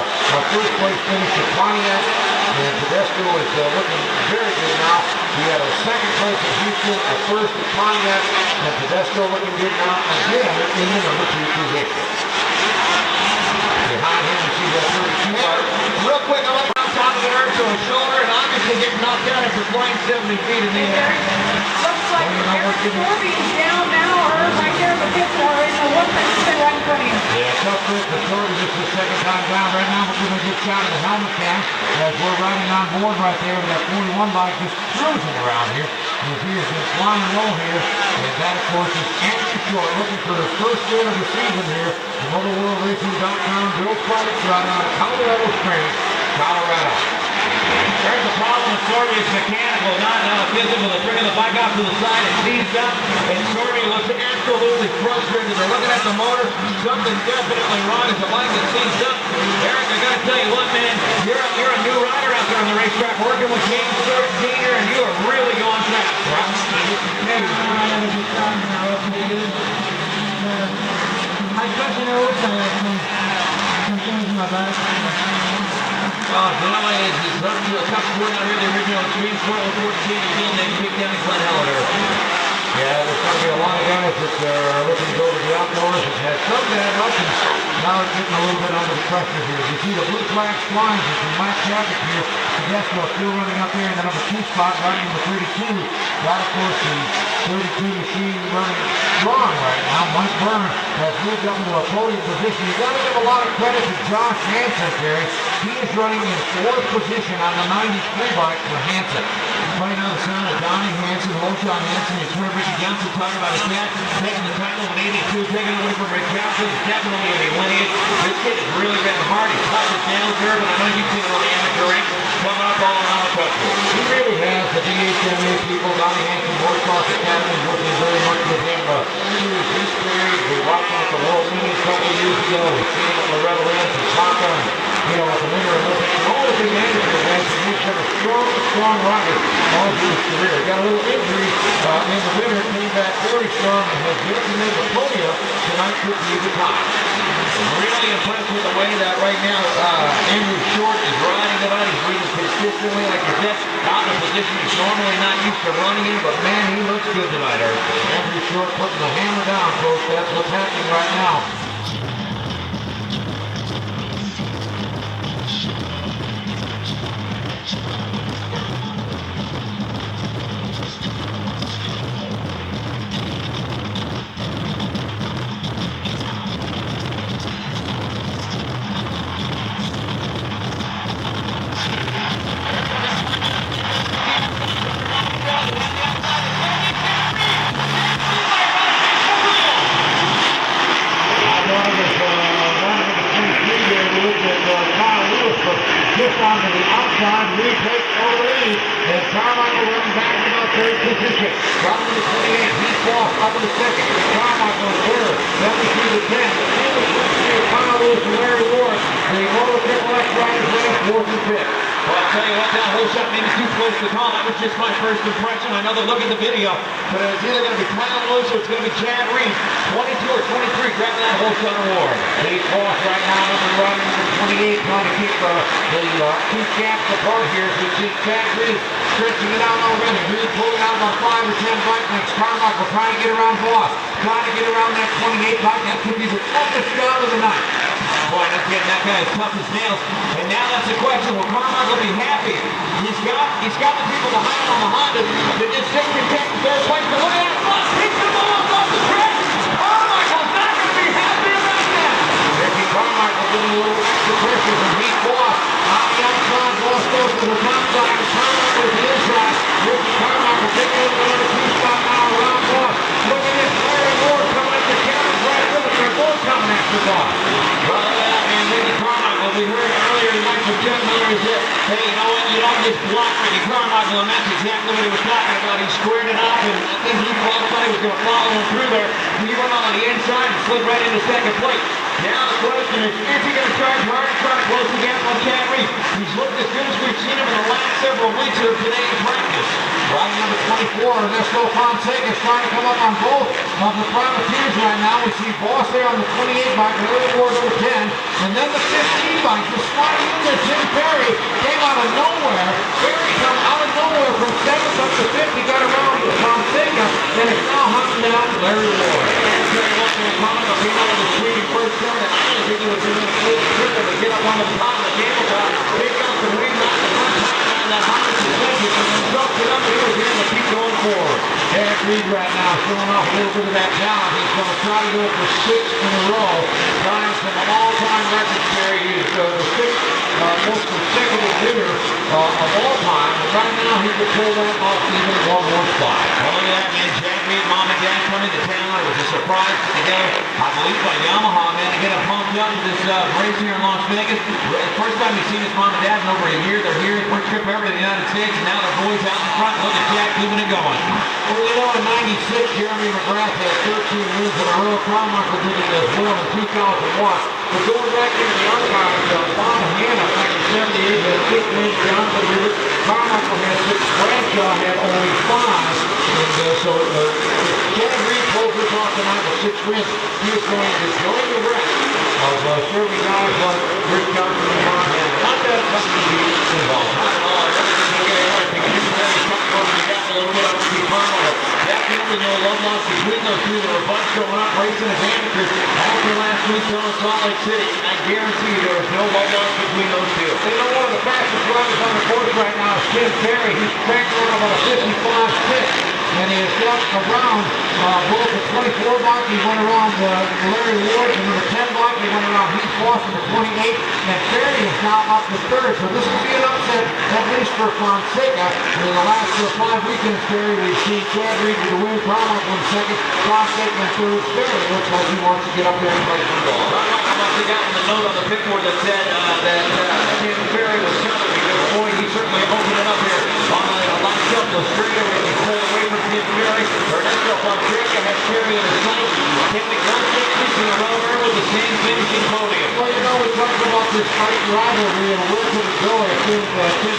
1st place finish at Pontiac, and Tedesco is looking very good now. He had a 2nd place at Houston, a 1st at Pontiac, and Tedesco looking good now again in the number 2 position. Behind him, you see that 32 mark. Real quick, I like on top of the earth to his shoulder and obviously getting knocked out after flying 70 feet in the air. Looks like Eric Stormy is down now, or right there in the pit car, and the one that's been right in front of him. Yeah, tough for the Stormy. This is the 2nd time down. Right now, we're getting a good shot of the helmet cam as we're riding on board right there with that 41 bike just cruising around here. As he has been flying low here, and that, of course, is Andrew Short looking for his first win of the season here. The MotorWorldRacing.com Bill's Products right out of Colorado Springs, Colorado. There's the problem with Stormy. It's mechanical, not physical. They're bringing the bike off to the side and seized up, and Stormy looks absolutely frustrated. They're looking at the motor. Something's definitely wrong as the bike is seized up. Eric, I got to tell you what, man, you're a new rider out there on the racetrack working with James Stewart Sr., and you are really going fast, right? He's running to a tough sport out here. The original Extreme Sport with 14. He's being named Big Down in Glen Helen. Yeah, there's going to be a lot of guys that are looking to go to the outdoors and had some bad luck, and now they're getting a little bit under the pressure here. You see the blue flags flying as we match traffic here. Tedesco still running up there in the number 2 spot, running number 32. That, of course, the 32 machine running strong right now. Mike Byrne has moved up into a podium position. You got to give a lot of credit to Josh Hansen, Terry. He is running in 4th position on the 93 bike for Hansen. Playing on the center with Donnie Hansen, John Hansen, and Troy Ricky Johnson talking about his dad taking the title in 82, taking it away from Rick Johnson. It's definitely a lineage. This kid has really been hard. He's tough as nails there, but I know you've seen him on the amateur ranks coming up all around the country. He really has. The DHMA people, Donnie Hansen, Motocross Academy, working very much with him through his career. We watched him at the World Mini a couple of years ago. We've seen him at Loretta Lynn's and Tonka, and at the Winter Olympics, and all the big amateur events. And he's been a strong rider all through his career. He got a little injury in the winter, came back very strong, and has yet to make the podium. Tonight could be the time. Really impressed with the way that right now Andrew Short is riding tonight. He's reading consistently, like you said, out in a position he's normally not used to running in, but man, he looks good tonight, Eric. Andrew Short putting the hammer down, folks. That's what's happening right now. outside. Reed takes over the lead. And Carmichael running back in about third position. Dropping to 28. He's lost up in the second. Carmichael in third. Then we see the 10. And the switch here. Kyle Lewis and Larry Ward. The Moto Triple X riders last fourth and fifth. Well, I'll tell you what, that whole shot maybe too close to call. That was just my first impression. I know they look at the video, but it was either going to be Kyle Lewis or it's going to be Chad Reed. 22 or 23 grabbing that whole shot award. He's lost right now, number running number 28, trying to keep the two gaps apart here. As we see Chad Reed stretching it out already. Reed pulling out about 5 or 10 bike lengths. Carmichael trying to get around Boss. Trying to get around that 28 bike. That could be the toughest job of the night. Boy, that's getting that guy as tough as nails. And now that's the question. Will Carmichael be happy? He's got the people behind him on the Honda that just sitting in third place. But look at that bus. He's the ball off the track. Carmichael's not going to be happy about that. Ricky Carmichael getting a little extra pressure from Heath Boss. On the outside, Boss goes to the top side. And Carmichael to the inside. Ricky Carmichael taking over the number 2 spot now around Boss. Look at this. Larry Ward coming at the cameras right with it. They're both coming after Boss. Well, and Ricky Carmichael, we heard earlier tonight from Jeff Miller, he said, hey, you know what, you don't just block Ricky Carmichael, and that's exactly what he was talking about. He squared it up, and I think he thought he was going to follow him through there. He went on the inside and slid right into second place. Now the question is he going to charge hard and try to close the gap on Chad Reed? He's looked as good as we've seen him in the last several weeks here today in practice. Riding number 24, Ernesto Fonseca is trying to come up on both of the privateers right now. We see Boss there on the 28 bike, Larry Ward over 10, and then the 15 bike, just sliding in there. Tim Perry came out of nowhere. Perry come out of nowhere from 7th up to 5th. He got around Fonseca, and it's now hunting down Larry Ward. He wanted to swing first turn, and I didn't think he was going to make a trip to get up on the top of the tabletop. Pick up the wing, knock the front tire on that 100%, and then dropped it up here again to keep going forward. Chad Reed right now showing off a little bit of that talent. He's going to try to go for 6 in a row. Trying some all-time records there. He's the 6th most consecutive winner of all time. And right now he could pull that off even one more spot. Oh, look at that, man. Chad Reed, mom and dad coming to town. It was a surprise put together, I believe, by Yamaha, man, to get him pumped up to this race here in Las Vegas. First time you've seen his mom and dad in over a year. They're here, first trip ever to the United States, and now the boys out in front. Look at Jack keeping it going. Well, you know, in '96, Jeremy McGrath had 13 wins in a row. Carmichael did it as well in 2001. But going back into the archives, Bob Hanna back in '78 had 6 wins beyond the river. Carmichael had 6. Bradshaw had only 5. And so Chad Reed pulls this off tonight with 6 wins. He is going to join the rest of serving guys like Rick Johnson and Bob Hanna. Not that something to be involved. Definitely no love lost between those two. There were a bunch going up racing as amateurs after last week down in Salt Lake City. I guarantee you there was no love lost between those two. You know, one of the fastest riders on the course right now is Tim Perry. He's cranked on about a 55-6. And he has got around both the 24 bike, he went around Larry Ward, and the 10 bike, he went around Heath Boss in the 28, and Perry is now up to 3rd. So this will be an upset, at least for Fonseca. In the last 5 weekends, Perry, we've seen Chad Reed with the win, Carmichael in 2nd, Fonseca in 3rd. Perry looks like he wants to get up there and play some ball. I must have gotten the note on the pickboard that said that Tim Perry was coming, because boy, he certainly opened it up here on the last up the straight over. He pulled away from Tim Perry. Ernesto Fonseca has Perry in his sight. Can we go 6 weeks in a row there with the same finishing podium? Well, you know, we talked about this fight rivalry and where could it go if Tim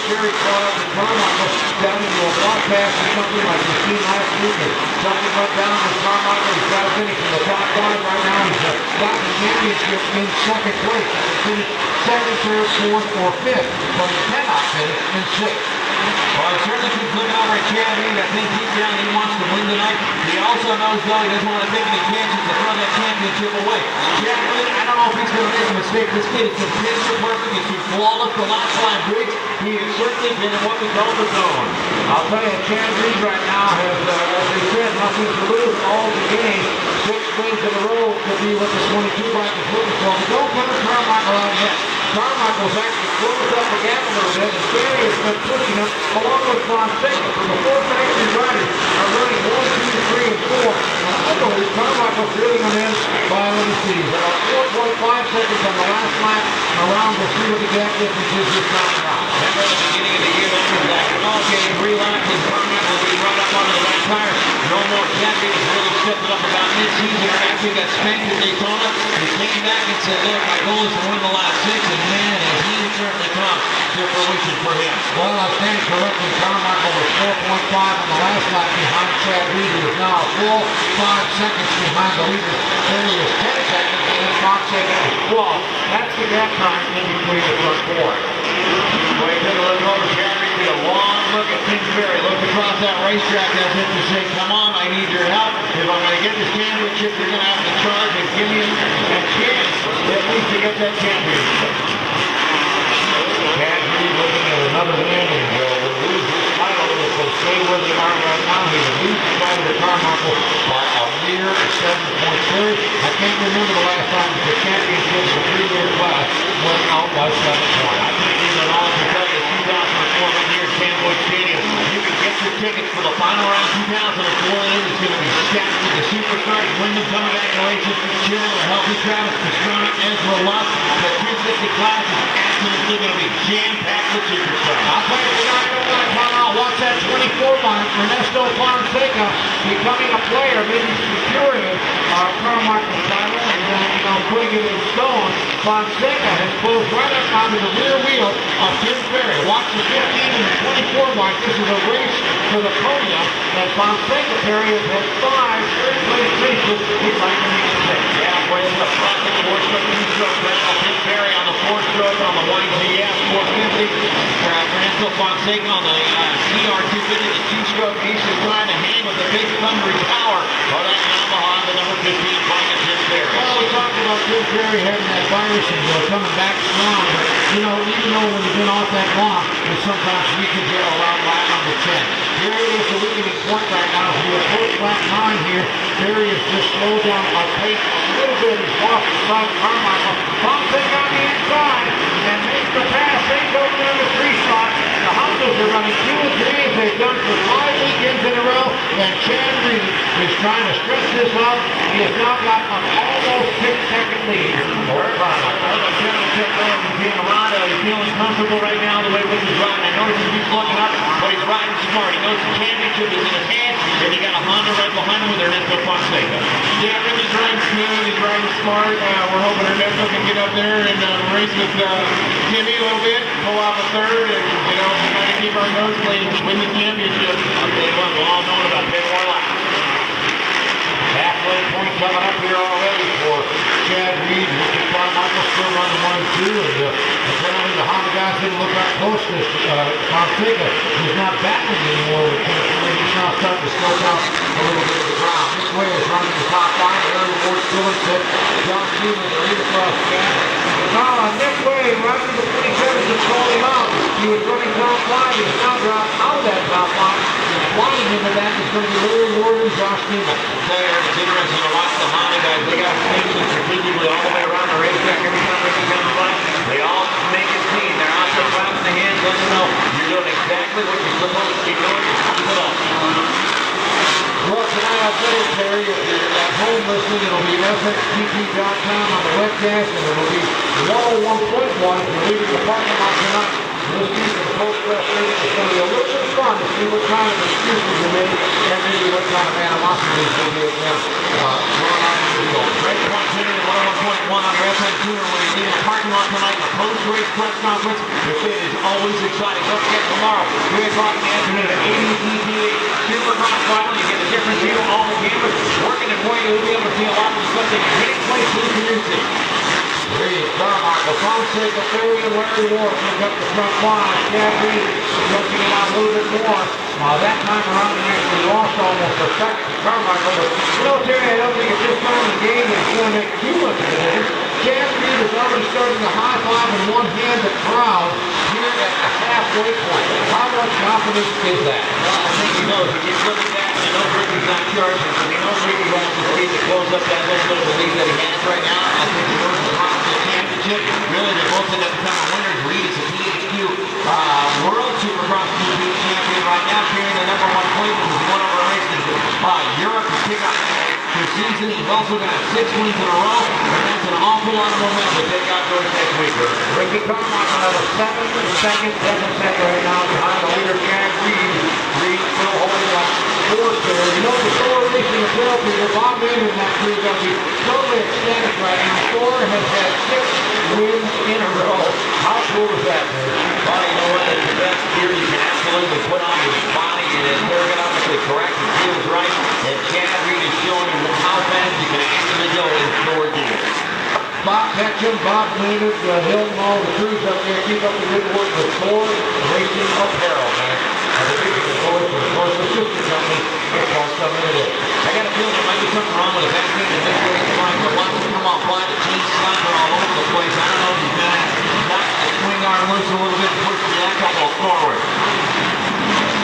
Perry caught up with Carmichael down into a broadcast or something like we've seen last week. Something went down with Carmichael. He's got to finish in the top 5 right now. He's got the championship in 2nd place. Finished 2nd, 3rd, 4th, or 5th, but he cannot finish in 6th. Well, he certainly keeps looking over at Chad Reed. I think deep down he wants to win tonight. He also knows, though, he doesn't want to take any chances to throw that championship away. Chad Reed, I don't know if he's going to make a mistake. This kid is just picture perfect. He's been flawless the last 5 weeks. He has certainly been in what we call the zone. I'll tell you, Chad Reed right now has, as they said, nothing to lose, all to gain. 6 wins in a row could be what the 22 bike is looking for. But don't count Carmichael out yet. Carmichael's actually closed up the gap a little bit, and Perry has been pushing him along with Fonseca. So the 4 factory riders are running 1, 2, 3, and 4. And I believe Carmichael's reeling them in by, let me see, about 4.5 seconds on the last lap. around to see what the gap difference is this time around. Remember at the beginning of the year, that was like, okay, 3 laps and Carmack will be right up onto the back tire. No more Chadwick has really stepped it up about mid-season after he got spanked at Daytona. He came back and said, look, my goal is to win the last 6, and man, has he certainly come to fruition for him. Well, I stand corrected. Carmichael was 4.5 on the last lap behind Chad Reed, who is now a full 5 seconds behind the leader. Terry is 10 seconds, and then Fonseca is 12. That's the gap time in between the front four. Boy, he took a look over Chad Reed, took a long look at Kingsbury, looked across that racetrack as if to say, come on, I need your help. If I'm going to get this championship, you're going to have to charge and give me a chance at least to get that championship. Chad Reed looking at another win, and will lose his title if they stay where they are right now. He would lose the title to Carmichael by a mere 7.3. I can't remember the last time that the championship of the 3-year class went out by 7 points. I think these are all to tell you 2004 right here at Camwood Stadium. You can get your tickets for the final round 2004. It's going to be stacked with the superstars. Wyndham coming back to races. Cheering a healthy Travis Pastrana, Ezra Luck. The 250 class is absolutely going to be jam-packed with superstars. I'll tell you, we're not going to want to come out. Watch that 24 mark. Ernesto Fonseca becoming a player, maybe securing Carmichael's title, and then, putting it in stone. Fonseca has closed right up onto the rear wheel of Tim Ferry. Watch the 15 and the 24 mark. This is a race for the podium, and Fonseca Perry has had 5 third-place races. He'd like to make it 6. Yeah, boy, it's a classic 4-stroke, 2-stroke battle. Tim Ferry on the 4-stroke on the YGS 450. Ernesto Fonseca on the CR250, the 2-stroke. He's just trying to hang with the big thundery power of that Yamaha, the number 15, playing Tim Ferry. Well, we talked about Tim Ferry having that virus and coming back strong, but even though when you've been off that long, it sometimes weakens you around lap number 10. Here it is, the weakening point right now. As we approach lap 9 here, Ferry has just slowed down our pace a little bit. He's off the side of Carmichael. Fonseca on the inside and makes the pass. Takes over the number 3 spot. The Hondas are running 2 and 3 as they've done for 5 weekends in a row. And Chad Reed is trying to stretch this out. He has now got an almost 6-second lead over Carmichael. He's feeling comfortable right now the way he's riding. I know he keeps looking up, but he's riding smart. He knows the championship is in his hand, and he got a Honda right behind him with Ernesto Fonseca. Yeah, Rick's riding smooth, he's riding smart. We're hoping Ernesto can get up there and race with Timmy a little bit, pull off a third, and try to keep our nose clean and win the championship. I'll tell you what, we're all knowing about 10 more laps. Halfway point coming up here already for Chad Reed. Richard Carmichael still running 1 and 2. And apparently the Honda guys didn't look that close to this. Fonseca is not battling anymore with Tim Ferry. He's now starting to slow down a little bit of the ground. This way is running the top line. Aaron Ward still in fifth. John Stevens lead across the gap. Now on this way, right to the 27th is calling out. He was running top line. He's now dropped out of that top line. Flying into that is going to be Larry Ward and Josh Stevens. It's interesting to watch the Honda guys. They got stations strategically all the way around the racetrack. Every time they come to play, they all make it clean. They're out there clapping the hands, letting them know you're doing exactly what you're supposed to be doing. Keep it up. Well, tonight I'll tell you, Terry, if you're at home listening, it'll be SXTP.com on the webcast, and it'll be 101.1 if you're leaving the parking lot tonight. Listening to the post-press meeting, it's going to be a little bit fun to see what kind of excuses you made and maybe what kind of animosity will be against going on in the field. Great point tuning at 101.1 on your FM tuner when you leave the parking lot tonight. The post-race press conference, the fit is always exciting. Don't forget tomorrow, 3 o'clock in the afternoon at ABTV Supercross Final. You get a different view, all the cameras working and pointing. You'll be able to see a lot of the stuff that you can't play to the community. Reed, Carmichael, Fonseca, Ferry, and Larry Ward pick up the front line. Chad Reed stretching it out a little bit more. That time around, he actually lost almost a second to Carmichael. But, Terry, I don't think at this time in the game it's going to make too much of a difference. Chad Reed is already starting to high-five in one hand the crowd here at the halfway point. How much confidence is that? Well, I think he knows. He keeps looking back, and he knows Ricky's not charging, so he knows Ricky wants to speed to close up that little bit of a lead that he has right now. I think he knows he's on the championship. Really, they're both going to become winners. Reed is a PHQ World Supercross GP champion right now, carrying the #1 plate, which is one of our races. Europe to pick up his season. He's also got 6 wins in a row, and that's an awful lot of momentum to take outdoors next week. Ricky Carmichael has a 7-second deficit right now behind the leader, Chad Reed. Reed still holding up fourth there. You know, the Thor Racing apparel people, Bob Maynard and that crew are going to be totally ecstatic right now. Thor has had 6 wins in a row. How cool is that, man? Well, you know what? That's the best gear you can absolutely put on your body. It is ergonomically correct. It feels right. And Chad Reed is showing you how fast you can actually go in Thor gear. Bob Ketchum, Bob Maynard, Hilton, all the crews up there, keep up the good work with Thor Racing Apparel, man. The biggest authority, of course, the sister company, it's called something it is. I got a feeling there might be something wrong with the back end of this race line. The watch come off wide, the chain slapping all over the place. I don't know if he's going to knock the swing arm loose a little bit and push the axle forward.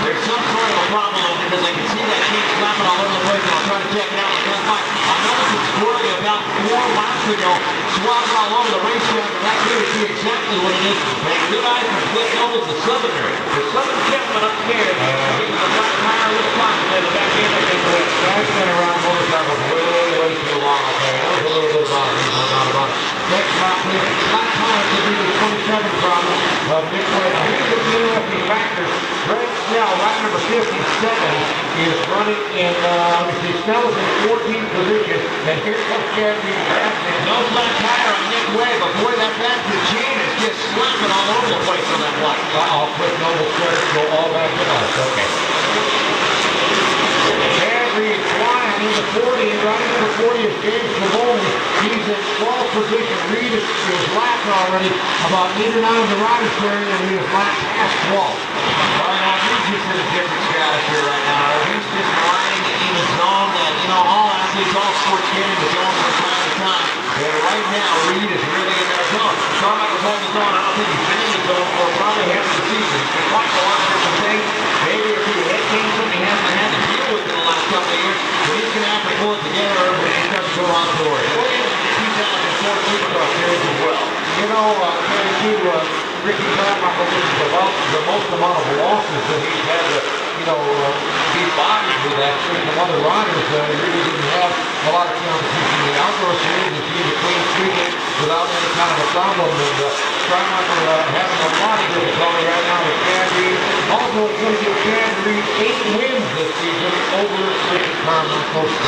There's some sort of a problem though, because I can see that chain slapping all over the place, and I'll try to check it out. I noticed it's squirrely about 4 laps ago, swapping all over the racetrack, and that's here to see exactly what it is. And good eyes from Cliff Nobles, the Southerner. The Southern gentleman upstairs. He was a flat tire with a clock in the back end of his way. I've been around motorcycles way too long, okay? That was a little bit about it, no doubt about it. Next lap, flat tire could be the 27 problem of Nick Way. Now, here's the interesting factor. Greg Snell, right number 57, is running in, Snell is in 14th position, and here comes Chad Reed. No flat tire on Nick Way, but boy, that back to chain is just slapping all over the place on that block. Uh-oh, Cliff Noble's credits go all back to us. Okay. Chad Reed flying into 40, and right into 40 is James Cavoli. He's in 12th position. Reed is lapped already about 8 or 9 of the riders carrying, and he is lapped past 12th. Well, now, he's just in a different stratosphere right now. He's just riding in a zone that, you know, all athletes, all sports get in the zone from time to time. And right now, Reed is really in that zone. Carmichael's on the zone. I don't think he's been in the zone for probably half the season. He's been watching a lot of different things. Maybe a few head games something he hasn't had to deal with in the last couple of years. But he's going to have to pull it together when he starts to go on tour. He'll get 2004 Supercross series as well. You know, Ricky Carmichael is the most amount of losses that he's had to, be bodied with actually from other riders. He really didn't have a lot of competition in the outdoor series. He's a clean sweep without any kind of a problem. And Carmichael having a lot of difficulty right now with Chad Reed. Also, it's going to give Chad Reed 8 wins this season over Ricky Carmichael 7.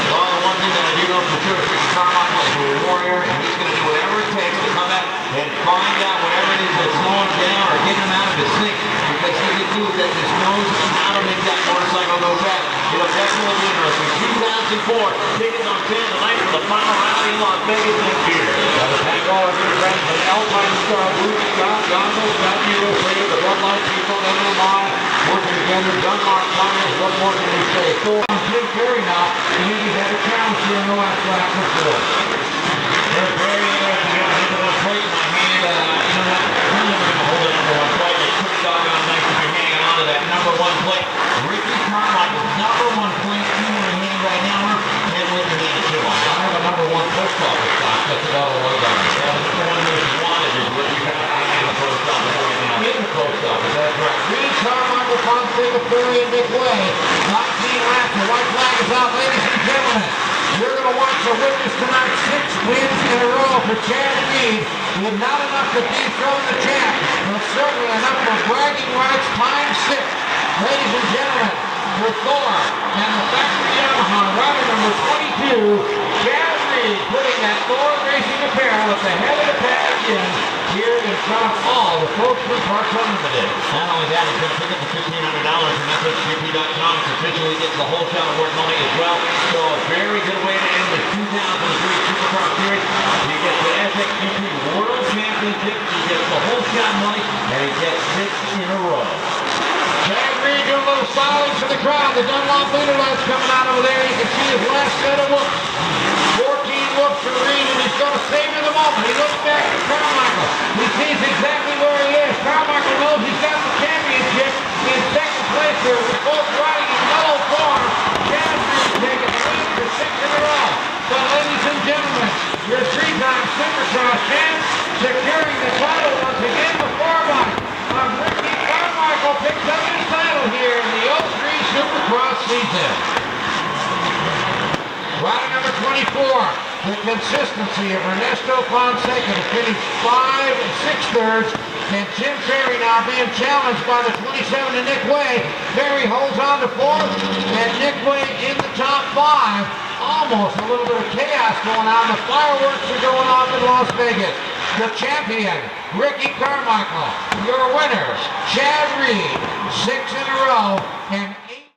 Well, the one thing that I do know for sure is Ricky Carmichael is a warrior, and he's going to do whatever it takes to come back and find out whatever it is that's slowing him down or getting him out of his sink, because he's a dude that just knows how to make that motorcycle go fast. It'll definitely be interesting. 2004, tickets on sale tonight for the final rally in Las Vegas next year. Thank all of your friends from Alpine Star, Blue Scott, Goggles, Matthew USA, the Bud Light people, MMI, working together, Dunlop Tires, what more can we say? So on Jim Carrey now, and he's had a challenge here in the last lap before. They're very interesting. You have number 1 plate in my hand. You know what? I'm never going to hold the number 1 plate. It's pretty doggone nice if you're hanging on to that number 1 plate. Ricky Carmichael's number 1 plate in your hand right now, and with your hand too. I have a number 1 post office stock. That's about all I've got. Yeah, the number 1 most wanted is what you have in the post office right now. In the post office, that's right. Reed Carmichael, Fonseca, Ferry, and Nick Way. 19 laps, the white flag is out, ladies and gentlemen. You're going to watch the witness tonight. 6 wins in a row for Chad Reed. With not enough to dethrone the champ, but certainly enough for bragging rights times 6. Ladies and gentlemen, for Thor and the factory Yamaha, rider number 22, Chad Reed, putting that Thor Racing Apparel at the head of the pack again here in front of all the folks from Parks Unlimited. Not only that, he's going to pick up the $1,500 from FSGP.com. It officially gets the whole shot of work money as well. So a very good way to end the 2003 Supercross Series. He gets the FSGP World Championship, he gets the whole shot money, and he gets 6 in a row. Chad Reed doing a little silence for the crowd. The Dunlop leader lights coming out over there. You can see his last set of whoops. 14 whoops for Reed, and he's going to savor the moment. He looks back at Carmichael. He sees exactly where he is. Carmichael knows he's got the championship in second place here. We're both riding in yellow form. Chad Reed taking the lead for 6 in a row. But ladies and gentlemen, your 3-time Supercross champ securing the title once again before one. Ricky Carmichael picks up his title here in the 03 Supercross season. Rider number 24, the consistency of Ernesto Fonseca to finish 5 6/3. And Jim Ferry now being challenged by the 27 to Nick Way. Ferry holds on to 4th, and Nick Way in the top 5. Almost a little bit of chaos going on. The fireworks are going off in Las Vegas. The champion, Ricky Carmichael. Your winners, Chad Reed, 6 in a row. And